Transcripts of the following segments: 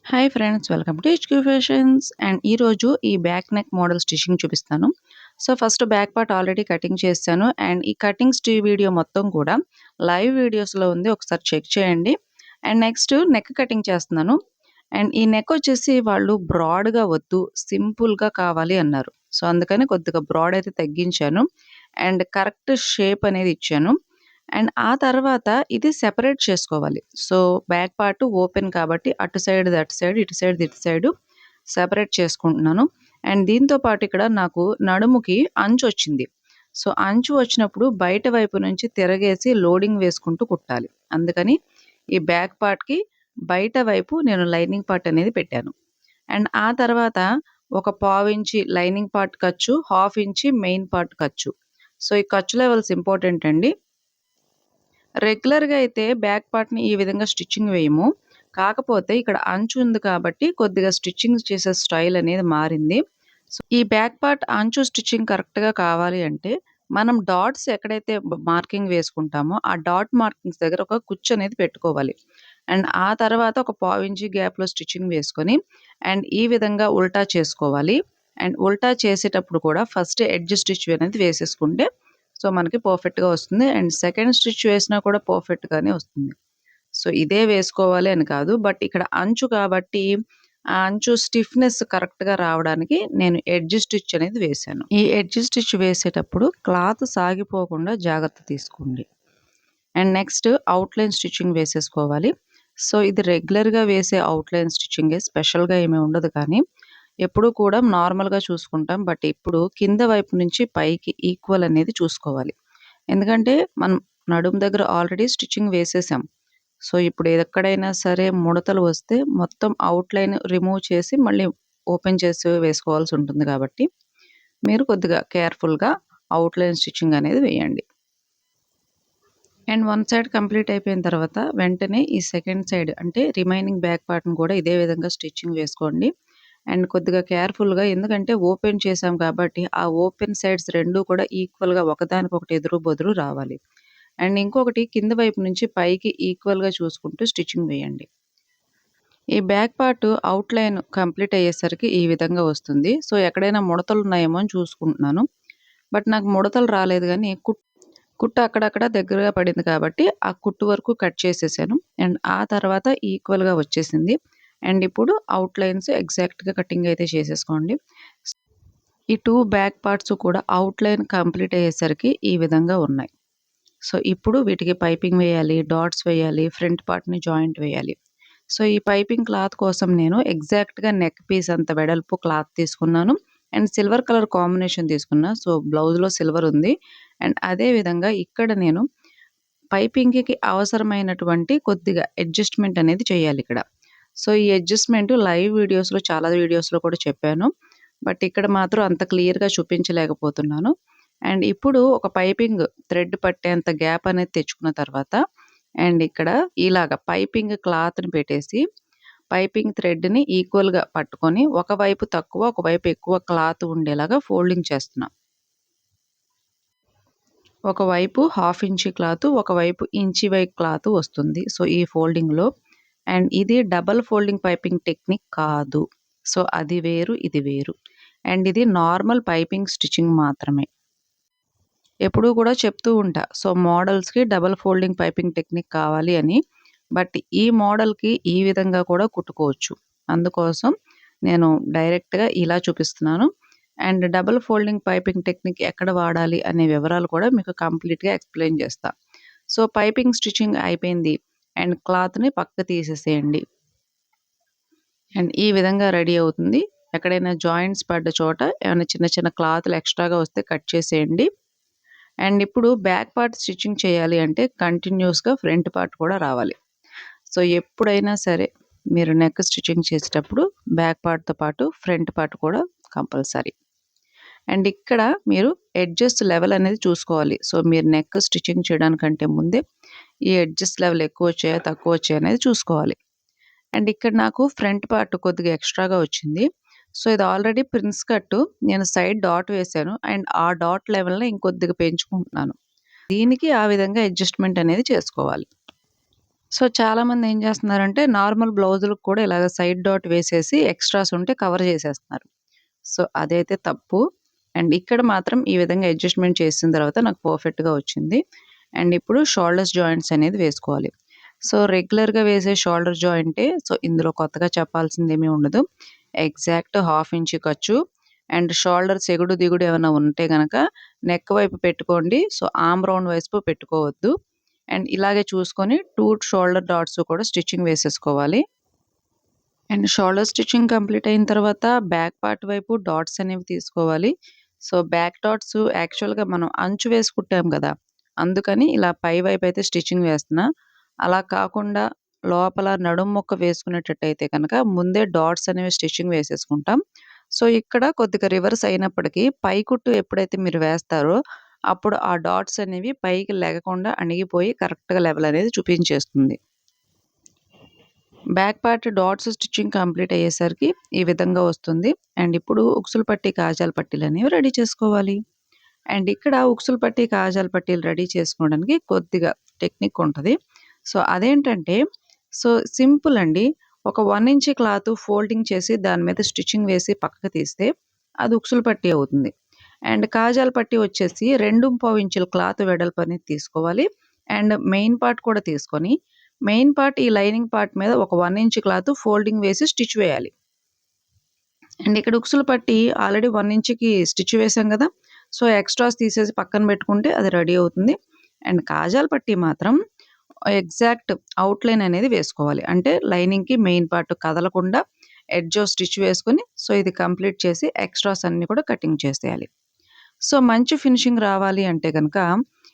Hi friends, welcome to HQ fashions. And ఈరోజు ఈ back neck model stitching చూపిస్తాను. So first back part already cutting చేశాను. And ఈ cutting video మొత్తం కూడా లైవ్ వీడియోస్‌లో ఉంది. ఒకసారి చెక్ చేయండి. అండ్ నెక్స్ట్ నెక్ కటింగ్ చేస్తున్నాను. అండ్ ఈ నెక్ వచ్చేసి వాళ్ళు బ్రాడ్‌గా వద్దు, సింపుల్‌గా కావాలి అన్నారు. సో అందుకని కొద్దిగా బ్రాడ్ అయితే తగ్గించాను. అండ్ కరెక్ట్ షేప్ అనేది ఇచ్చాను. అండ్ ఆ తర్వాత ఇది సెపరేట్ చేసుకోవాలి. సో బ్యాక్ పార్ట్ ఓపెన్ కాబట్టి అటు సైడ్‌ది అటు సైడ్, ఇటు సైడ్‌ది ఇటు సైడు సెపరేట్ చేసుకుంటున్నాను. అండ్ దీంతో పాటు ఇక్కడ నాకు నడుముకి అంచొచ్చింది. సో అంచు వచ్చినప్పుడు బయట వైపు నుంచి తిరగేసి లోడింగ్ వేసుకుంటూ కుట్టాలి. అందుకని ఈ బ్యాక్ పార్ట్‌కి బయట వైపు నేను లైనింగ్ పార్ట్ అనేది పెట్టాను. అండ్ ఆ తర్వాత ఒక పావించి లైనింగ్ పార్ట్ ఖర్చు, హాఫ్ ఇంచి మెయిన్ పార్ట్ ఖర్చు. సో ఈ ఖర్చు లెవెల్స్ ఇంపార్టెంట్ అండి. రెగ్యులర్‌గా అయితే బ్యాక్ పార్ట్‌ని ఈ విధంగా స్టిచ్చింగ్ వేయము. కాకపోతే ఇక్కడ అంచు ఉంది కాబట్టి కొద్దిగా స్టిచ్చింగ్ చేసే స్టైల్ అనేది మారింది. సో, ఈ బ్యాక్ పార్ట్ అంచు స్టిచ్చింగ్ కరెక్ట్‌గా కావాలి అంటే మనం డాట్స్ ఎక్కడైతే మార్కింగ్ వేసుకుంటామో ఆ డాట్ మార్కింగ్స్ దగ్గర ఒక కుచ్చు అనేది పెట్టుకోవాలి. అండ్ ఆ తర్వాత ఒక పావించి గ్యాప్‌లో స్టిచ్చింగ్ వేసుకొని అండ్ ఈ విధంగా ఉల్టా చేసుకోవాలి. అండ్ ఉల్టా చేసేటప్పుడు కూడా ఫస్ట్ ఎడ్జ్ స్టిచ్ అనేది వేసేసుకుంటే సో మనకి పర్ఫెక్ట్‌గా వస్తుంది. అండ్ సెకండ్ స్టిచ్ వేసినా కూడా పర్ఫెక్ట్‌గానే వస్తుంది. సో ఇదే వేసుకోవాలి అని కాదు. బట్ ఇక్కడ అంచు కాబట్టి ఆ అంచు స్టిఫ్‌నెస్ కరెక్ట్‌గా రావడానికి నేను ఎడ్జ్ స్టిచ్ అనేది వేశాను. ఈ ఎడ్జ్ స్టిచ్ వేసేటప్పుడు క్లాత్ సాగిపోకుండా జాగ్రత్త తీసుకోండి. అండ్ నెక్స్ట్ అవుట్‌లైన్ స్టిచ్చింగ్ వేసేసుకోవాలి. సో ఇది రెగ్యులర్‌గా వేసే అవుట్‌లైన్ స్టిచ్చింగే, స్పెషల్‌గా ఏమి ఉండదు కానీ ఎప్పుడూ కూడా నార్మల్‌గా చూసుకుంటాం. బట్ ఇప్పుడు కింద వైపు నుంచి పైకి ఈక్వల్ అనేది చూసుకోవాలి. ఎందుకంటే మనం నడుము దగ్గర ఆల్రెడీ స్టిచ్చింగ్ వేసేసాం. సో ఇప్పుడు ఎక్కడైనా సరే ముడతలు వస్తే మొత్తం అవుట్‌లైన్ రిమూవ్ చేసి మళ్ళీ ఓపెన్ చేసి వేసుకోవాల్సి ఉంటుంది కాబట్టి మీరు కొద్దిగా కేర్‌ఫుల్‌గా అవుట్‌లైన్ స్టిచ్చింగ్ అనేది వేయండి. అండ్ వన్ సైడ్ కంప్లీట్ అయిపోయిన తర్వాత వెంటనే ఈ సెకండ్ సైడ్ అంటే రిమైనింగ్ బ్యాక్ పార్ట్‌ని కూడా ఇదే విధంగా స్టిచ్చింగ్ వేసుకోండి. అండ్ కొద్దిగా కేర్‌ఫుల్‌గా, ఎందుకంటే ఓపెన్ చేసాం కాబట్టి ఆ ఓపెన్ సైడ్స్ 2 కూడా ఈక్వల్‌గా ఒకదానికొకటి ఎదురు బొదురు రావాలి. అండ్ ఇంకొకటి కింద వైపు నుంచి పైకి ఈక్వల్‌గా చూసుకుంటూ స్టిచ్చింగ్ వేయండి. ఈ బ్యాక్ పార్ట్ అవుట్‌లైన్ కంప్లీట్ అయ్యేసరికి ఈ విధంగా వస్తుంది. సో ఎక్కడైనా ముడతలు ఉన్నాయేమో అని చూసుకుంటున్నాను. బట్ నాకు ముడతలు రాలేదు గానీ కుట్టు అక్కడక్కడ దగ్గరగా పడింది కాబట్టి ఆ కుట్టు వరకు కట్ చేసేసాను. అండ్ ఆ తర్వాత ఈక్వల్‌గా వచ్చేసింది. అండ్ ఇప్పుడు అవుట్‌లైన్స్ ఎగ్జాక్ట్‌గా కటింగ్ అయితే చేసేసుకోండి. ఈ 2 బ్యాక్ పార్ట్స్ కూడా అవుట్‌లైన్ కంప్లీట్ అయ్యేసరికి ఈ విధంగా ఉన్నాయి. సో ఇప్పుడు వీటికి పైపింగ్ వేయాలి, డాట్స్ వేయాలి, ఫ్రంట్ పార్ట్‌ని జాయింట్ వేయాలి. సో ఈ పైపింగ్ క్లాత్ కోసం నేను ఎగ్జాక్ట్‌గా నెక్ పీస్ అంత వెడల్పు క్లాత్ తీసుకున్నాను. అండ్ సిల్వర్ కలర్ కాంబినేషన్ తీసుకున్నా. సో బ్లౌజ్‌లో సిల్వర్ ఉంది. అండ్ అదే విధంగా ఇక్కడ నేను పైపింగ్‌కి అవసరమైనటువంటి కొద్దిగా అడ్జస్ట్‌మెంట్ అనేది చేయాలిక్కడ. సో ఈ అడ్జస్ట్‌మెంట్ లైవ్ వీడియోస్‌లో చాలా వీడియోస్‌లో కూడా చెప్పాను. బట్ ఇక్కడ మాత్రం అంత క్లియర్‌గా చూపించలేకపోతున్నాను. అండ్ ఇప్పుడు ఒక పైపింగ్ థ్రెడ్ పట్టేంత గ్యాప్ అనేది తెచ్చుకున్న తర్వాత అండ్ ఇక్కడ ఇలాగ పైపింగ్ క్లాత్‌ని పెట్టేసి పైపింగ్ థ్రెడ్‌ని ఈక్వల్‌గా పట్టుకొని ఒకవైపు తక్కువ, ఒకవైపు ఎక్కువ క్లాత్ ఉండేలాగా ఫోల్డింగ్ చేస్తున్నా. ఒకవైపు హాఫ్ ఇంచీ క్లాతు, ఒకవైపు ఇంచీ వైపు క్లాతు వస్తుంది. సో ఈ ఫోల్డింగ్‌లో. అండ్ ఇది డబుల్ ఫోల్డింగ్ పైపింగ్ టెక్నిక్ కాదు. సో అది వేరు, ఇది వేరు. అండ్ ఇది నార్మల్ పైపింగ్ స్టిచ్చింగ్ మాత్రమే. ఎప్పుడూ కూడా చెప్తూ ఉంటా. సో మోడల్స్‌కి డబుల్ ఫోల్డింగ్ పైపింగ్ టెక్నిక్ కావాలి అని. బట్ ఈ మోడల్‌కి ఈ విధంగా కూడా కుట్టుకోవచ్చు. అందుకోసం నేను డైరెక్ట్‌గా ఇలా చూపిస్తున్నాను. And double folding piping technique ఎక్కడ వాడాలి అనే వివరాలు కూడా మీకు కంప్లీట్‌గా ఎక్స్‌ప్లెయిన్ చేస్తా. సో పైపింగ్ స్టిచ్చింగ్ అయిపోయింది. అండ్ క్లాత్‌ని పక్కకు తీసేసేయండి. అండ్ ఈ విధంగా రెడీ అవుతుంది. ఎక్కడైనా జాయింట్స్ పడ్డ చోట ఏమైనా చిన్న చిన్న క్లాత్‌లు ఎక్స్‌ట్రాగా వస్తే కట్ చేసేయండి. అండ్ ఇప్పుడు బ్యాక్ పార్ట్ స్టిచ్చింగ్ చేయాలి అంటే కంటిన్యూయస్‌గా ఫ్రంట్ పార్ట్ కూడా రావాలి. సో ఎప్పుడైనా సరే మీరు నెక్ స్టిచ్చింగ్ చేసేటప్పుడు బ్యాక్ పార్ట్‌తో పాటు ఫ్రంట్ పార్ట్ కూడా కంపల్సరీ. అండ్ ఇక్కడ మీరు ఎడ్జెస్ లెవెల్ అనేది చూసుకోవాలి. సో మీరు నెక్ స్టిచ్చింగ్ చేయడానికంటే ముందే ఈ ఎడ్జెస్ లెవెల్ ఎక్కువ వచ్చాయా, తక్కువ వచ్చాయా అనేది చూసుకోవాలి. అండ్ ఇక్కడ నాకు ఫ్రంట్ పార్ట్ కొద్దిగా ఎక్స్‌ట్రాగా వచ్చింది. సో ఇది ఆల్రెడీ ప్రిన్స్ కట్టు. నేను సైడ్ డాట్ వేశాను. అండ్ ఆ డాట్ లెవెల్‌ని ఇంకొద్దిగా పెంచుకుంటున్నాను. దీనికి ఆ విధంగా అడ్జస్ట్‌మెంట్ అనేది చేసుకోవాలి. సో, చాలామంది ఏం చేస్తున్నారంటే నార్మల్ బ్లౌజులకు కూడా ఇలాగ సైడ్ డాట్ వేసేసి ఎక్స్‌ట్రాస్ ఉంటే కవర్ చేసేస్తున్నారు. సో, అదైతే తప్పు. అండ్ ఇక్కడ మాత్రం ఈ విధంగా అడ్జస్ట్‌మెంట్ చేసిన తర్వాత నాకు పర్ఫెక్ట్‌గా వచ్చింది. అండ్ ఇప్పుడు షోల్డర్స్ జాయింట్స్ అనేది వేసుకోవాలి. సో, రెగ్యులర్‌గా వేసే షోల్డర్ జాయింటే. సో, ఇందులో కొత్తగా చెప్పాల్సిందేమీ ఉండదు. ఎగ్జాక్ట్ హాఫ్ ఇంచ్ ఖర్చు అండ్ షోల్డర్స్ ఎగుడు, దిగుడు ఏమైనా ఉంటే గనక నెక్ వైపు పెట్టుకోండి. సో, ఆర్మ్ రౌండ్ వైపు పెట్టుకోవద్దు. అండ్ ఇలాగే చూసుకొని 2 షోల్డర్ డాట్స్ కూడా స్టిచ్చింగ్ వేసేసుకోవాలి. అండ్ షోల్డర్ స్టిచ్చింగ్ కంప్లీట్ అయిన తర్వాత బ్యాక్ పార్ట్ వైపు డాట్స్ అనేవి తీసుకోవాలి. సో, బ్యాక్ డాట్స్ యాక్చువల్‌గా మనం అంచు వేసి కుట్టాం గదా! అందుకని ఇలా పై వైపయితే స్టిచ్చింగ్ వేస్తున్నా. అలా కాకుండా లోపల నడుము ముక్క వేసుకునేటట్టయితే కనుక ముందే డాట్స్ అనేవి స్టిచ్చింగ్ వేసేసుకుంటాం. సో, ఇక్కడ కొద్దిగా రివర్స్ అయినప్పటికీ పై కుట్టు ఎప్పుడైతే మీరు వేస్తారో అప్పుడు ఆ డాట్స్ అనేవి పైకి లెగకుండా అణిగిపోయి కరెక్ట్‌గా లెవెల్ అనేది చూపించేస్తుంది. Back part dots stitching complete అయ్యేసరికి ఈ విధంగా వస్తుంది. అండ్ ఇప్పుడు ఉక్సులు పట్టి, కాజాల పట్టీలనేవి రెడీ చేసుకోవాలి. అండ్ ఇక్కడ ఉక్సులు పట్టి, కాజాల పట్టీలు రెడీ చేసుకోవడానికి కొద్దిగా టెక్నిక్ ఉంటది. సో, అదేంటంటే సో, సింపుల్ అండి. ఒక 1 ఇంచ్ క్లాత్ ఫోల్డింగ్ చేసి దాని మీద స్టిచ్చింగ్ వేసి పక్కకు తీస్తే అది ఉక్సులు పట్టీ అవుతుంది. అండ్ కాజాల పట్టీ వచ్చేసి 2.25 ఇంచుల క్లాత్ వెడల్పు అనేది తీసుకోవాలి. అండ్ మెయిన్ పార్ట్ కూడా తీసుకొని మెయిన్ పార్ట్ ఈ లైనింగ్ పార్ట్ మీద ఒక 1 ఇంచ్ క్లాత్ ఫోల్డింగ్ వేసి స్టిచ్ వేయాలి. అండ్ ఇక్కడ ఉక్సులు పట్టి ఆల్రెడీ 1 ఇంచ్‌కి స్టిచ్ వేసాం గదా! సో, ఎక్స్‌ట్రాస్ తీసేసి పక్కన పెట్టుకుంటే అది రెడీ అవుతుంది. అండ్ కాజాల పట్టి మాత్రం ఎగ్జాక్ట్ ఔట్‌లైన్ అనేది వేసుకోవాలి. అంటే లైనింగ్‌కి మెయిన్ పార్ట్ కదలకుండా ఎడ్జ్ స్టిచ్ వేసుకొని సో, ఇది కంప్లీట్ చేసి ఎక్స్‌ట్రాస్ అన్నీ కూడా కటింగ్ చేసేయాలి. సో, మంచి ఫినిషింగ్ రావాలి అంటే గనక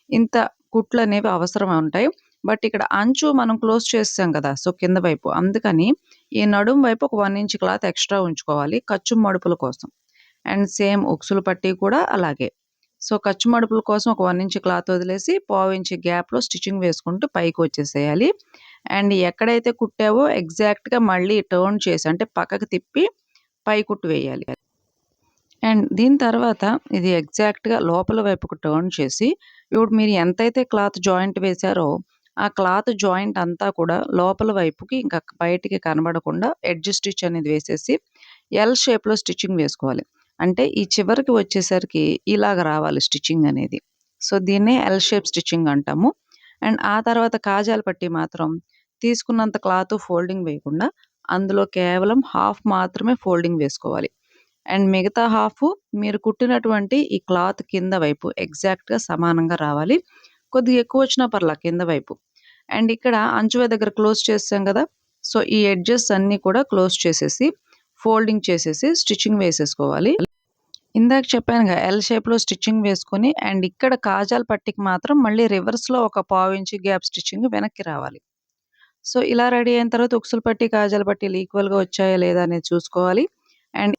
ఇంత కుట్లనేవి అవసరం ఉంటాయి. బట్ ఇక్కడ అంచు మనం క్లోజ్ చేసేసాం కదా! సో, కింద వైపు. అందుకని ఈ నడుము వైపు ఒక 1 ఇంచ్ క్లాత్ ఎక్స్‌ట్రా ఉంచుకోవాలి ఖర్చు మడుపుల కోసం. అండ్ సేమ్ ఉక్సులు పట్టి కూడా అలాగే. సో, ఖర్చు మడుపుల కోసం ఒక 1 ఇంచ్ క్లాత్ వదిలేసి పావించి గ్యాప్‌లో స్టిచ్చింగ్ వేసుకుంటూ పైకొచ్చేసేయాలి. అండ్ ఎక్కడైతే కుట్టావో ఎగ్జాక్ట్‌గా మళ్ళీ టర్న్ చేసి అంటే పక్కకు తిప్పి పై కుట్టు వేయాలి. అండ్ దీని తర్వాత ఇది ఎగ్జాక్ట్‌గా లోపల వైపుకు టర్న్ చేసి, ఇప్పుడు మీరు ఎంతైతే క్లాత్ జాయింట్ వేశారో, ఆ క్లాత్ జాయింట్ అంతా కూడా లోపల వైపుకి ఇంకా బయటికి కనబడకుండా ఎడ్జ్ స్టిచ్ అనేది వేసేసి, ఎల్ షేప్‌లో స్టిచ్చింగ్ వేసుకోవాలి. అంటే ఈ చివరికి వచ్చేసరికి ఇలాగ రావాలి స్టిచ్చింగ్ అనేది. సో, దీన్నే ఎల్ షేప్ స్టిచ్చింగ్ అంటాము. అండ్ ఆ తర్వాత కాజాల పట్టి మాత్రం తీసుకున్నంత క్లాత్ ఫోల్డింగ్ వేయకుండా, అందులో కేవలం హాఫ్ మాత్రమే ఫోల్డింగ్ వేసుకోవాలి. అండ్ మిగతా హాఫు మీరు కుట్టినటువంటి ఈ క్లాత్ కింద వైపు ఎగ్జాక్ట్‌గా సమానంగా రావాలి. కొద్దిగా ఎక్కువొచ్చినా పర్లా కింద వైపు. అండ్ ఇక్కడ అంచుల దగ్గర క్లోజ్ చేసాం గదా! సో, ఈ ఎడ్జెస్ అన్నీ కూడా క్లోజ్ చేసేసి, ఫోల్డింగ్ చేసేసి స్టిచ్చింగ్ వేసేసుకోవాలి. ఇందాక చెప్పానుగా ఎల్ షేప్‌లో స్టిచ్చింగ్ వేసుకొని అండ్ ఇక్కడ కాజాల పట్టీకి మాత్రం మళ్ళీ రివర్స్‌లో ఒక పావించి గ్యాప్ స్టిచ్చింగ్ వెనక్కి రావాలి. సో, ఇలా రెడీ అయిన తర్వాత ఉక్సులు పట్టి, కాజాల పట్టీలు ఈక్వల్‌గా వచ్చాయా లేదా అనేది చూసుకోవాలి. అండ్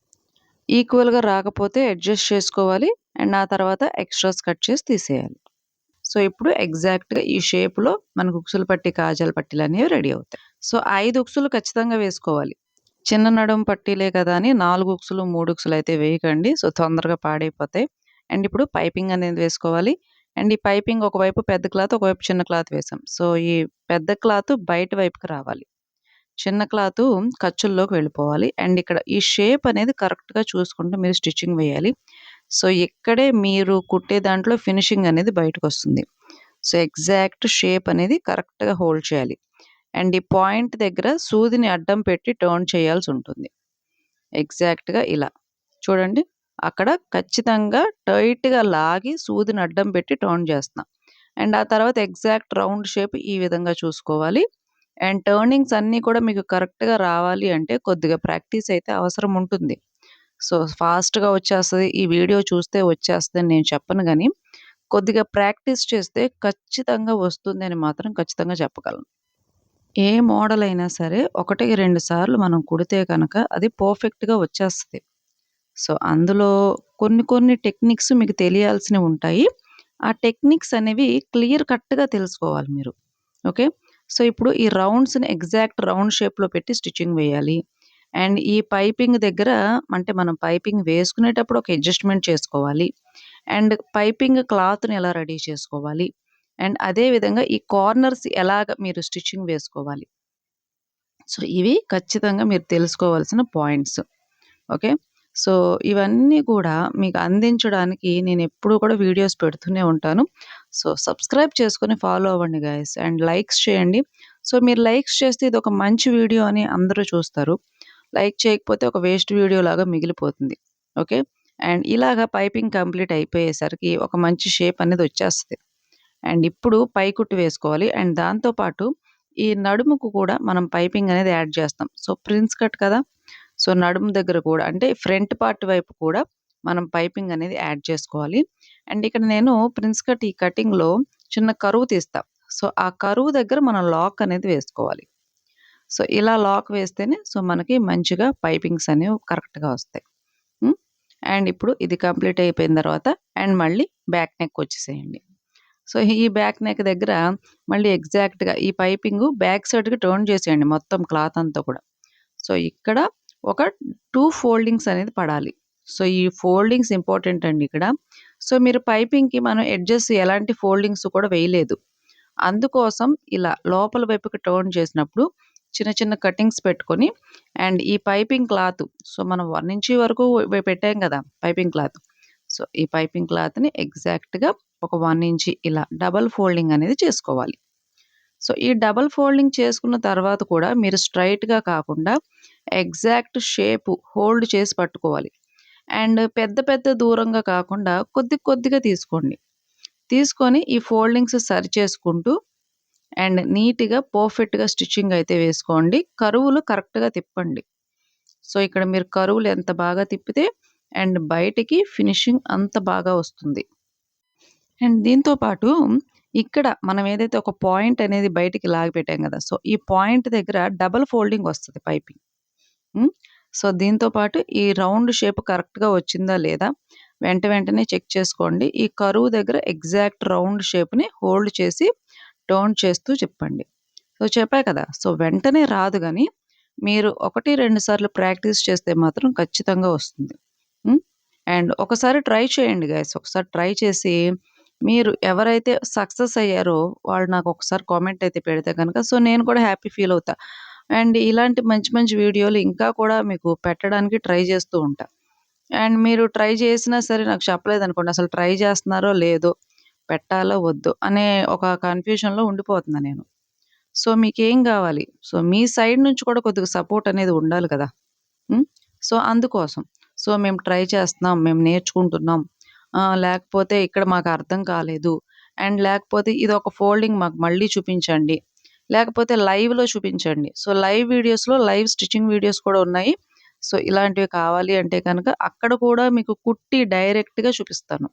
ఈక్వల్‌గా రాకపోతే అడ్జస్ట్ చేసుకోవాలి. అండ్ ఆ తర్వాత ఎక్స్‌ట్రాస్ కట్ చేసి తీసేయాలి. సో, ఇప్పుడు ఎగ్జాక్ట్‌గా ఈ షేప్‌లో మనకు ఉక్సులు పట్టి, కాజాల పట్టీలనేవి రెడీ అవుతాయి. సో, 5 ఉక్సులు ఖచ్చితంగా వేసుకోవాలి. చిన్న నడుము పట్టీలే కదా అని 4 ఉక్సులు, 3 ఉక్సులయితే వేయకండి. సో, తొందరగా పాడైపోతాయి. అండ్ ఇప్పుడు పైపింగ్ అనేది వేసుకోవాలి. అండ్ ఈ పైపింగ్ ఒకవైపు పెద్ద క్లాత్, ఒకవైపు చిన్న క్లాత్ వేసాం. సో, ఈ పెద్ద క్లాత్ బయట వైపుకి రావాలి. చిన్న క్లాతు ఖర్చుల్లోకి వెళ్ళిపోవాలి. అండ్ ఇక్కడ ఈ షేప్ అనేది కరెక్ట్‌గా చూసుకుంటూ మీరు స్టిచ్చింగ్ వేయాలి. సో, ఇక్కడే మీరు కుట్టే దాంట్లో ఫినిషింగ్ అనేది బయటకొస్తుంది. సో, ఎగ్జాక్ట్ షేప్ అనేది కరెక్ట్‌గా హోల్డ్ చేయాలి. అండ్ ఈ పాయింట్ దగ్గర సూదిని అడ్డం పెట్టి టర్న్ చేయాల్సుంటుంది. ఎగ్జాక్ట్‌గా ఇలా. చూడండి. అక్కడ ఖచ్చితంగా టైట్‌గా లాగి సూదిని అడ్డం పెట్టి టర్న్ చేస్తున్నా. అండ్ ఆ తర్వాత ఎగ్జాక్ట్ రౌండ్ షేప్ ఈ విధంగా చూసుకోవాలి. అండ్ టర్నింగ్స్ అన్నీ కూడా మీకు కరెక్ట్‌గా రావాలి అంటే కొద్దిగా ప్రాక్టీస్ అయితే అవసరం ఉంటుంది. సో, ఫాస్ట్‌గా వచ్చేస్తది. ఈ వీడియో చూస్తే వచ్చేస్తదని నేను చెప్పను గానీ, కొద్దిగా ప్రాక్టీస్ చేస్తే ఖచ్చితంగా వస్తుందని మాత్రం ఖచ్చితంగా చెప్పగలను. ఏ మోడల్ అయినా సరే ఒకటికి 2 సార్లు మనం కుడితే గనక అది పర్ఫెక్ట్‌గా వచ్చేస్తది. సో, అందులో కొన్ని కొన్ని టెక్నిక్స్ మీకు తెలియాల్సినవి ఉంటాయి. ఆ టెక్నిక్స్ అనేవి క్లియర్ కట్‌గా తెలుసుకోవాలి మీరు. ఓకే. సో, ఇప్పుడు ఈ రౌండ్స్‌ని ఎగ్జాక్ట్ రౌండ్ షేప్‌లో పెట్టి స్టిచ్చింగ్ వేయాలి. అండ్ ఈ పైపింగ్ దగ్గర అంటే మనం పైపింగ్ వేసుకునేటప్పుడు ఒక అడ్జస్ట్‌మెంట్ చేసుకోవాలి. అండ్ పైపింగ్ క్లాత్‌ని ఎలా రెడీ చేసుకోవాలి. అండ్ అదే విధంగా ఈ కార్నర్స్ ఎలాగ మీరు స్టిచ్చింగ్ వేసుకోవాలి. సో, ఇవి ఖచ్చితంగా మీరు తెలుసుకోవాల్సిన పాయింట్స్. ఓకే. సో, ఇవన్నీ కూడా మీకు అందించడానికి నేనెప్పుడూ కూడా వీడియోస్ పెడుతూనే ఉంటాను. సో, సబ్స్క్రైబ్ చేసుకొని ఫాలో అవ్వండి గైస్. అండ్ లైక్స్ చేయండి. సో, మీరు లైక్స్ చేస్తే ఇదొక మంచి వీడియో అని అందరూ చూస్తారు. లైక్ చేయకపోతే ఒక వేస్ట్ వీడియో లాగా మిగిలిపోతుంది. ఓకే. అండ్ ఇలాగ పైపింగ్ కంప్లీట్ అయిపోయేసరికి ఒక మంచి షేప్ అనేది వచ్చేస్తది. అండ్ ఇప్పుడు పైకుట్టు వేసుకోవాలి. అండ్ దాంతో పాటు ఈ నడుముకు కూడా మనం పైపింగ్ అనేది యాడ్ చేస్తాం. సో, ప్రిన్స్ కట్ కదా! సో, నడుము దగ్గర కూడా అంటే ఫ్రంట్ పార్ట్ వైపు కూడా మనం పైపింగ్ అనేది యాడ్ చేసుకోవాలి. అండ్ ఇక్కడ నేను ప్రిన్స్ కట్ ఈ కటింగ్‌లో చిన్న కరువు తీస్తా. సో, ఆ కరువు దగ్గర మనం లాక్ అనేది వేసుకోవాలి. సో, ఇలా లాక్ వేస్తేనే సో, మనకి మంచిగా పైపింగ్స్ అనేవి కరెక్ట్‌గా వస్తాయి. హ్మ్. అండ్ ఇప్పుడు ఇది కంప్లీట్ అయిపోయిన తర్వాత అండ్ మళ్ళీ బ్యాక్ నెక్ వచ్చేసేయండి. సో, ఈ బ్యాక్ నెక్ దగ్గర మళ్ళీ ఎగ్జాక్ట్‌గా ఈ పైపింగు బ్యాక్ సైడ్‌కి టర్న్ చేసేయండి మొత్తం క్లాత్ అంతా కూడా. సో, ఇక్కడ ఒక 2 ఫోల్డింగ్స్ అనేది పడాలి. సో, ఈ ఫోల్డింగ్స్ ఇంపార్టెంట్ అండి ఇక్కడ. సో, మీరు పైపింగ్‌కి మనం ఎడ్జెస్ ఎలాంటి ఫోల్డింగ్స్ కూడా వేయలేదు. అందుకోసం ఇలా లోపల వైపుకి టర్న్ చేసినప్పుడు చిన్న చిన్న కటింగ్స్ పెట్టుకొని అండ్ ఈ పైపింగ్ క్లాత్ సో, మనం 1 ఇంచ్ వరకు పెట్టాం కదా! Piping cloth. సో, ఈ పైపింగ్ క్లాత్‌ని ఎగ్జాక్ట్‌గా ఒక 1 ఇంచ్ ఇలా డబుల్ ఫోల్డింగ్ అనేది చేసుకోవాలి. సో, ఈ డబుల్ ఫోల్డింగ్ చేసుకున్న తర్వాత కూడా మీరు స్ట్రెయిట్‌గా కాకుండా ఎగ్జాక్ట్ షేపు హోల్డ్ చేసి పట్టుకోవాలి. అండ్ పెద్ద పెద్ద దూరంగా కాకుండా కొద్ది కొద్దిగా తీసుకోండి. తీసుకొని ఈ ఫోల్డింగ్స్ సరిచేసుకుంటూ అండ్ నీట్‌గా పర్ఫెక్ట్‌గా స్టిచ్చింగ్ అయితే వేసుకోండి. కరువులు కరెక్ట్‌గా తిప్పండి. సో, ఇక్కడ మీరు కరువులు ఎంత బాగా తిప్పితే అండ్ బయటికి ఫినిషింగ్ అంత బాగా వస్తుంది. అండ్ దీంతో పాటు ఇక్కడ మనం ఏదైతే ఒక పాయింట్ అనేది బయటికి లాగి పెట్టాం గదా! సో, ఈ పాయింట్ దగ్గర డబుల్ ఫోల్డింగ్ వస్తది పైపింగ్. హ్మ్. సో, దీంతో పాటు ఈ రౌండ్ షేప్ కరెక్ట్‌గా వచ్చిందా లేదా వెంటనే చెక్ చేసుకోండి. ఈ కరువు దగ్గర ఎగ్జాక్ట్ రౌండ్ షేప్‌ని హోల్డ్ చేసి టర్న్ చేస్తూ చెప్పండి. సో, చెప్పా కదా! సో, వెంటనే రాదు గానీ మీరు 1, 2 సార్లు ప్రాక్టీస్ చేస్తే మాత్రం ఖచ్చితంగా వస్తుంది. హ్మ్. అండ్ ఒకసారి ట్రై చేయండి గైస్. ఒకసారి ట్రై చేసి మీరు ఎవరైతే సక్సెస్ అయ్యారో వాళ్ళు నాకొకసారి కామెంట్ అయితే పెడితే గనక సో, నేను కూడా హ్యాపీ ఫీల్ అవుతా. అండ్ ఇలాంటి మంచి మంచి వీడియోలు ఇంకా కూడా మీకు పెట్టడానికి ట్రై చేస్తూ ఉంటా. అండ్ మీరు ట్రై చేసినా సరే నాకు చెప్పలేదనుకోండి అసలు ట్రై చేస్తున్నారో లేదో, పెట్టాలో వద్దో అనే ఒక కన్‌ఫ్యూజన్‌లో ఉండిపోతున్నా నేను. సో, మీకేం గావాలి? సో, మీ సైడ్ నుంచి కూడా కొద్దిగా సపోర్ట్ అనేది ఉండాలి కదా! హ్మ్. సో, అందుకోసం. సో, మేము ట్రై చేస్తున్నాం. మేము నేర్చుకుంటున్నాం. లేకపోతే ఇక్కడ మాకు అర్థం కాలేదు. అండ్ లేకపోతే ఇదొక ఫోల్డింగ్ మాకు మళ్ళీ చూపించండి. లేకపోతే లైవ్‌లో చూపించండి. సో, లైవ్ వీడియోస్‌లో లైవ్ స్టిచ్చింగ్ వీడియోస్ కూడా ఉన్నాయి. సో, ఇలాంటివి కావాలి అంటే గనక అక్కడ కూడా మీకు కుట్టి డైరెక్ట్‌గా చూపిస్తాను.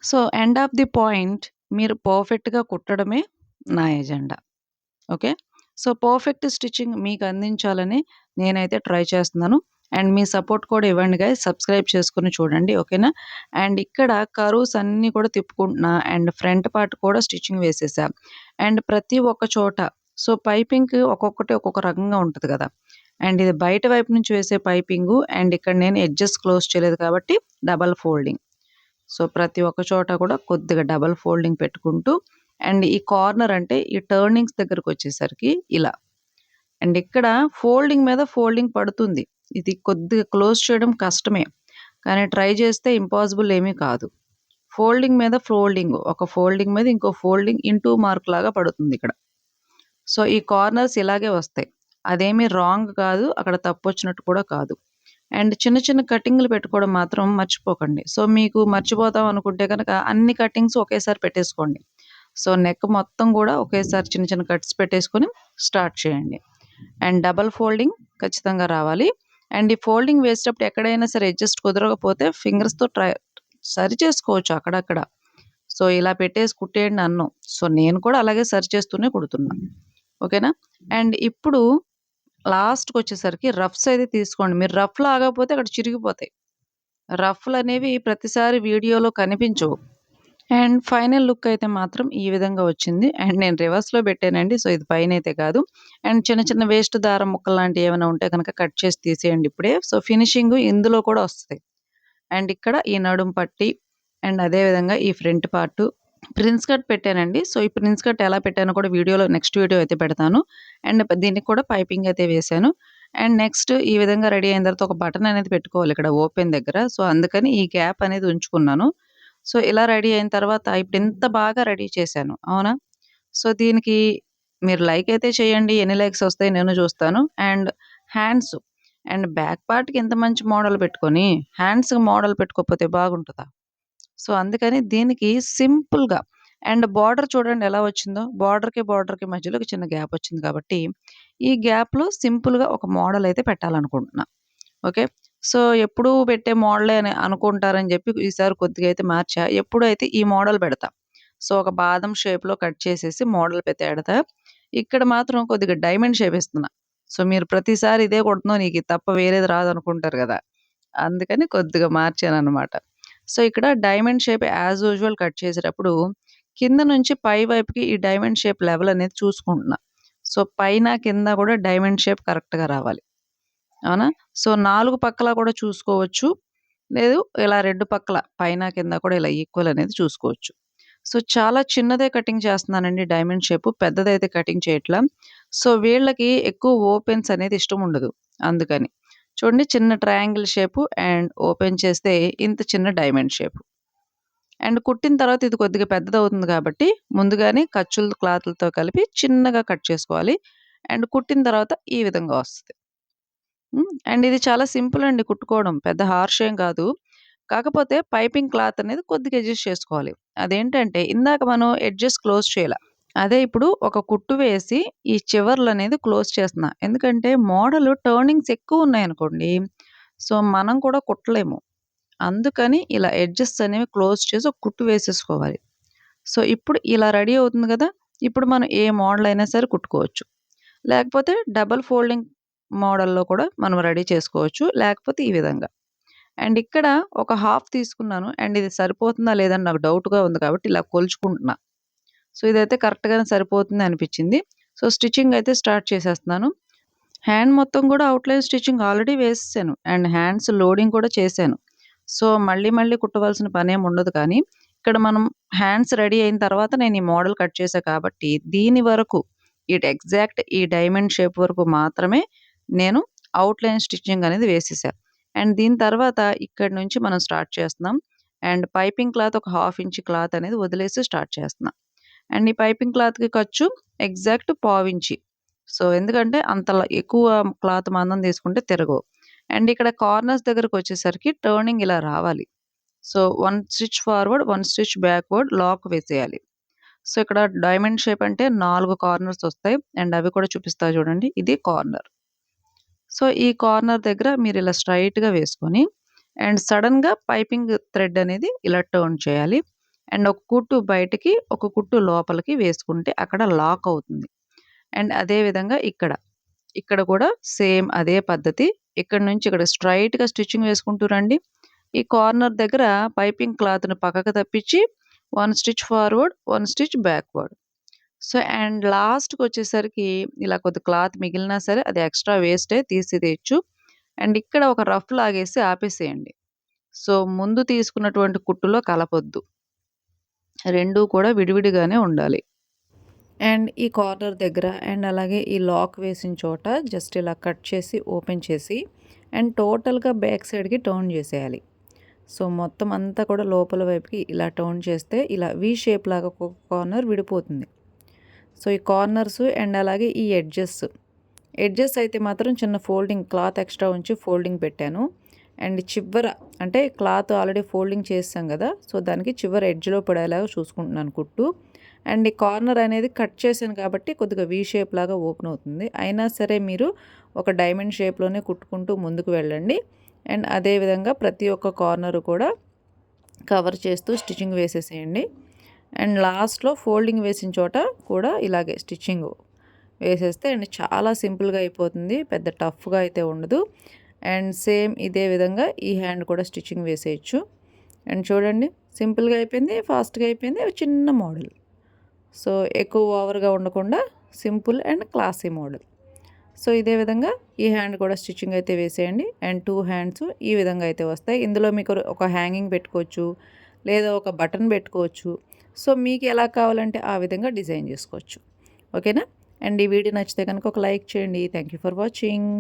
So, end of the point మీరు పర్ఫెక్ట్‌గా కుట్టడమే నా agenda. Okay. So, perfect stitching మీకు అందించాలని నేనైతే ట్రై చేస్తున్నాను. అండ్ మీ సపోర్ట్ కూడా ఇవ్వండి గైస్. సబ్స్క్రైబ్ చేసుకొని చూడండి. ఓకేనా? అండ్ ఇక్కడ కర్వ్స్ అన్నీ కూడా తిప్పుకుంటున్నా. అండ్ ఫ్రంట్ పార్ట్ కూడా స్టిచ్చింగ్ వేసేసా. అండ్ ప్రతి ఒక్క చోట సో, పైపింగ్‌కి ఒక్కొక్కటి ఒక్కొక్క రకంగా ఉంటది గదా! అండ్ ఇది బయట వైపు నుంచి వేసే పైపింగు. అండ్ ఇక్కడ నేను ఎడ్జెస్ క్లోజ్ చేయలేదు కాబట్టి డబల్ ఫోల్డింగ్. సో, ప్రతి ఒక్క చోట కూడా కొద్దిగా డబల్ ఫోల్డింగ్ పెట్టుకుంటూ అండ్ ఈ కార్నర్ అంటే ఈ టర్నింగ్స్ దగ్గరకొచ్చేసరికి ఇలా. అండ్ ఇక్కడ ఫోల్డింగ్ మీద ఫోల్డింగ్ పడుతుంది. ఇది కొద్దిగా క్లోజ్ చేయడం కష్టమే. కానీ ట్రై చేస్తే ఇంపాసిబుల్ ఏమీ కాదు. ఫోల్డింగ్ మీద ఫోల్డింగ్. ఒక ఫోల్డింగ్ మీద ఇంకో ఫోల్డింగ్ ఇంటూ మార్క్ లాగా పడుతుందిక్కడ. సో, ఈ కార్నర్స్ ఇలాగే వస్తాయి. అదేమీ రాంగ్ కాదు. అక్కడ తప్పొచ్చినట్టు కూడా కాదు. అండ్ చిన్న చిన్న కటింగ్‌లు పెట్టుకోవడం మాత్రం మర్చిపోకండి. సో, మీకు మర్చిపోతాం అనుకుంటే గనక అన్ని కటింగ్స్ ఒకేసారి పెట్టేసుకోండి. సో, నెక్ మొత్తం గూడా ఒకేసారి చిన్న చిన్న కట్స్ పెట్టేసుకొని స్టార్ట్ చేయండి. అండ్ డబుల్ ఫోల్డింగ్ ఖచ్చితంగా రావాలి. అండ్ ఈ ఫోల్డింగ్ వేసేటప్పుడు ఎక్కడైనా సరే అడ్జస్ట్ కుదరకపోతే ఫింగర్స్‌తో సరి చేసుకోవచ్చు అక్కడక్కడ. సో, ఇలా పెట్టేసి కుట్టేయండి అనను. సో, నేను కూడా అలాగే సరి చేస్తూనే కుడుతున్నా. ఓకేనా? అండ్ ఇప్పుడు లాస్ట్‌కొచ్చేసరికి రఫ్స్ అయితే తీసుకోండి. మీరు రఫ్‌లు ఆగకపోతే అక్కడ చిరిగిపోతాయి. రఫ్‌లనేవి ప్రతిసారి వీడియోలో కనిపించవు. అండ్ ఫైనల్ లుక్ అయితే మాత్రం ఈ విధంగా వచ్చింది. అండ్ నేను రివర్స్‌లో పెట్టానండి. సో, ఇది పైనైతే కాదు. అండ్ చిన్న చిన్న వేస్ట్ దారం ముక్కల్లాంటివి ఏమైనా ఉంటే గనక కట్ చేసి తీసేయండి ఇప్పుడే. సో, ఫినిషింగు ఇందులో కూడా వస్తది. అండ్ ఇక్కడ ఈ నడుం పట్టి అండ్ అదే విధంగా ఈ ఫ్రంట్ పార్టు ప్రిన్స్ కట్ పెట్టానండి. సో, ఈ ప్రిన్స్ కట్ ఎలా పెట్టానో కూడా వీడియోలో నెక్స్ట్ వీడియో అయితే పెడతాను. అండ్ దీనికి కూడా పైపింగ్ అయితే వేశాను. అండ్ నెక్స్ట్ ఈ విధంగా రెడీ అయిన తర్వాత ఒక బటన్ అనేది పెట్టుకోవాలి ఇక్కడ ఓపెన్ దగ్గర. సో, అందుకని ఈ గ్యాప్ అనేది ఉంచుకున్నాను. సో, ఇలా రెడీ అయిన తర్వాత ఇప్పుడు ఇంత బాగా రెడీ చేశాను. అవునా? సో, దీనికి మీరు లైక్ అయితే చేయండి. ఎన్ని లైక్స్ వస్తాయో నేను చూస్తాను. అండ్ హ్యాండ్స్ అండ్ బ్యాక్ పార్ట్‌కి ఇంత మంచి మోడల్ పెట్టుకొని, హ్యాండ్స్‌కి మోడల్ పెట్టుకోకపోతే బాగుంటదా? సో, అందుకని దీనికి సింపుల్‌గా అండ్ బోర్డర్ చూడండి ఎలా వచ్చిందో. బోర్డర్‌కి మధ్యలో ఒక చిన్న గ్యాప్ వచ్చింది కాబట్టి, ఈ గ్యాప్‌లో సింపుల్‌గా ఒక మోడల్ అయితే పెట్టాలనుకుంటున్నా. ఓకే. సో, ఎప్పుడూ పెట్టే మోడలే అని అనుకుంటారని జెప్పి ఈసారి కొద్దిగా అయితే మార్చా. ఎప్పుడైతే ఈ మోడల్ పెడతా. సో, ఒక బాదం షేప్‌లో కట్ చేసేసి మోడల్ పెడతా. ఇక్కడ మాత్రం కొద్దిగా డైమండ్ షేప్ ఇస్తున్నా. సో, మీరు ప్రతిసారి ఇదే కొడుతున్నావు నీకు ఇది తప్ప వేరేది రాదనుకుంటారు గదా! అందుకని కొద్దిగా మార్చాననమాట. సో, ఇక్కడ diamond shape as usual cut చేసేటప్పుడు కింద నుంచి పై వైపుకి ఈ డైమండ్ షేప్ లెవెల్ అనేది చూసుకుంటున్నా. సో, పైన, కింద గూడా డైమండ్ షేప్ కరెక్ట్‌గా రావాలి. అవునా? సో, 4 పక్కల కూడా చూసుకోవచ్చు. లేదు ఇలా 2 పక్కల పైన, కింద కూడా ఇలా ఈక్వల్ అనేది చూసుకోవచ్చు. సో, చాలా చిన్నదే కటింగ్ చేస్తున్నానండి డైమండ్ షేపు. పెద్దదైతే కటింగ్ చేయట్లా. సో, వీళ్ళకి ఎక్కువ ఓపెన్స్ అనేది ఇష్టముండదు. అందుకని. చూడండి చిన్న ట్రయాంగిల్ షేపు అండ్ ఓపెన్ చేస్తే ఇంత చిన్న డైమండ్ షేపు. అండ్ కుట్టిన తర్వాత ఇది కొద్దిగా పెద్దదవుతుంది కాబట్టి, ముందుగానే ఖర్చులు క్లాతులతో కలిపి చిన్నగా కట్ చేసుకోవాలి. అండ్ కుట్టిన తర్వాత ఈ విధంగా వస్తది. అండ్ ఇది చాలా సింపుల్ అండి కుట్టుకోవడం. పెద్ద హార్ష్ ఏం కాదు. కాకపోతే పైపింగ్ క్లాత్ అనేది కొద్దిగా అడ్జస్ట్ చేసుకోవాలి. అదేంటంటే ఇందాక మనం ఎడ్జెస్ క్లోజ్ చేయల. అదే ఇప్పుడు ఒక కుట్టు వేసి ఈ చివర్లనేది క్లోజ్ చేస్తున్నా. ఎందుకంటే మోడలు టర్నింగ్స్ ఎక్కువున్నాయనుకోండి, సో, మనం కూడా కుట్టలేము. అందుకని ఇలా ఎడ్జెస్ అనేవి క్లోజ్ చేసి ఒక కుట్టు వేసేసుకోవాలి. సో, ఇప్పుడు ఇలా రెడీ అవుతుంది గదా! ఇప్పుడు మనం ఏ మోడల్ అయినా సరే కుట్టుకోవచ్చు. లేకపోతే డబుల్ ఫోల్డింగ్ మోడల్‌లో కూడా మనం రెడీ చేసుకోవచ్చు. లేకపోతే ఈ విధంగా. అండ్ ఇక్కడ ఒక హాఫ్ తీసుకున్నాను. అండ్ ఇది సరిపోతుందా లేదా అని నాకు డౌట్‌గా ఉంది కాబట్టి ఇలా కొలుచుకుంటున్నా. సో, ఇదైతే కరెక్ట్‌గానే సరిపోతుంది అనిపిచ్చింది. సో, స్టిచ్చింగ్ అయితే స్టార్ట్ చేసేస్తున్నాను. హ్యాండ్ మొత్తం గూడా ఔట్‌లైన్ స్టిచ్చింగ్ ఆల్రెడీ వేసేసాను. అండ్ హ్యాండ్స్ లోడింగ్ కూడా చేశాను. సో, మళ్ళీ మళ్ళీ కుట్టవలసిన పనేం ఉండదు కానీ, ఇక్కడ మనం హ్యాండ్స్ రెడీ అయిన తర్వాత నేను ఈ మోడల్ కట్ చేశా కాబట్టి, దీని వరకు ఎగ్జాక్ట్ ఈ డైమండ్ షేప్ వరకు మాత్రమే నేను ఔట్‌లైన్ స్టిచ్చింగ్ అనేది వేసేసా. అండ్ దీని తర్వాత ఇక్కడి నుంచి మనం స్టార్ట్ చేస్తున్నాం. అండ్ పైపింగ్ క్లాత్ ఒక హాఫ్ ఇంచ్ క్లాత్ అనేది వదిలేసి స్టార్ట్ చేస్తున్నా. అండ్ ఈ పైపింగ్ క్లాత్‌కి ఖర్చు ఎగ్జాక్ట్ పావించి. సో, ఎందుకంటే అంతలా ఎక్కువ క్లాత్ మందం తీసుకుంటే తిరగవు. అండ్ ఇక్కడ కార్నర్స్ దగ్గరకొచ్చేసరికి టర్నింగ్ ఇలా రావాలి. So, 1 stitch forward, 1 stitch backward lock వేసేయాలి. సో, ఇక్కడ డైమండ్ షేప్ అంటే 4 కార్నర్స్ ఒస్తాయి. అండ్ అవి కూడా చూపిస్తా చూడండి. ఇది కార్నర్. సో, ఈ కార్నర్ దగ్గర మీరిలా స్ట్రెయిట్‌గా వేసుకొని అండ్ సడెన్‌గా పైపింగ్ థ్రెడ్ అనేది ఇలా టర్న్ చేయాలి. అండ్ ఒక కుట్టు బయటికి, ఒక కుట్టు లోపలికి వేసుకుంటే అక్కడ లాక్ అవుతుంది. అండ్ అదే విధంగా ఇక్కడ. ఇక్కడ కూడా సేమ్ అదే పద్ధతి. ఇక్కడి నుంచి ఇక్కడ స్ట్రెయిట్‌గా స్టిచ్చింగ్ వేసుకుంటూ రండి. ఈ కార్నర్ దగ్గర పైపింగ్ క్లాత్‌ని పక్కకు తప్పించి 1 stitch forward, 1 stitch backward. So, and లాస్ట్‌కొచ్చేసరికి ఇలా కొద్ది క్లాత్ మిగిలినా సరే అది ఎక్స్‌ట్రా వేస్టే తీసేయొచ్చు. అండ్ ఇక్కడ ఒక రఫ్ లాగేసి ఆపేసేయండి. సో, ముందు తీసుకున్నటువంటి కుట్టులో కలపొద్దు. 2 కూడా విడివిడిగానే ఉండాలి. అండ్ ఈ కార్నర్ దగ్గర అండ్ అలాగే ఈ లాక్ వేసిన చోట జస్ట్ ఇలా కట్ చేసి, ఓపెన్ చేసి అండ్ టోటల్‌గా బ్యాక్ సైడ్‌కి టర్న్ చేసేయాలి. సో, మొత్తం అంతా కూడా లోపల వైపుకి ఇలా టర్న్ చేస్తే ఇలా వి షేప్ లాగా ఒక కార్నర్ విడిపోతుంది. సో, ఈ కార్నర్స్ అండ్ అలాగే ఈ ఎడ్జెస్. ఎడ్జెస్ అయితే మాత్రం చిన్న ఫోల్డింగ్ క్లాత్ ఎక్స్ట్రా ఉంచి ఫోల్డింగ్ పెట్టాను. అండ్ చివర అంటే క్లాత్ ఆల్రెడీ ఫోల్డింగ్ చేసాం కదా! సో, దానికి చివర ఎడ్జ్‌లో పడేలాగా చూసుకుంటున్నాను కుట్టు. అండ్ ఈ కార్నర్ అనేది కట్ చేశాను కాబట్టి కొద్దిగా వి షేప్ లాగా ఓపెన్ అవుతుంది. అయినా సరే మీరు ఒక డైమండ్ షేప్‌లోనే కుట్టుకుంటూ ముందుకు వెళ్ళండి. అండ్ అదే విధంగా ప్రతి ఒక్క కార్నర్ కూడా కవర్ చేస్తూ స్టిచ్చింగ్ వేసేసేయండి. అండ్ లాస్ట్‌లో ఫోల్డింగ్ వేసిన చోట కూడా ఇలాగే స్టిచ్చింగ్ వేసేస్తే అండ్ చాలా సింపుల్‌గా అయిపోతుంది. పెద్ద టఫ్‌గా అయితే ఉండదు. అండ్ సేమ్ ఇదే విధంగా ఈ హ్యాండ్ కూడా స్టిచ్చింగ్ వేసేయొచ్చు. అండ్ చూడండి సింపుల్‌గా అయిపోయింది, ఫాస్ట్‌గా అయిపోయింది. చిన్న మోడల్. సో, ఎక్కువ ఓవర్‌గా ఉండకుండా simple and classy model. So, ఇదే విధంగా ఈ హ్యాండ్ కూడా స్టిచ్చింగ్ అయితే వేసేయండి. అండ్ 2 హ్యాండ్స్ ఈ విధంగా అయితే వస్తాయి. ఇందులో మీకు ఒక హ్యాంగింగ్ పెట్టుకోవచ్చు. లేదా ఒక బటన్ పెట్టుకోవచ్చు. సో మీకు ఎలా కావాలంటే ఆ విధంగా డిజైన్ చేసుకోవచ్చు. ఓకేనా? అండ్ ఈ వీడియో నచ్చితే కనుక ఒక లైక్ చేయండి. Thank you for watching.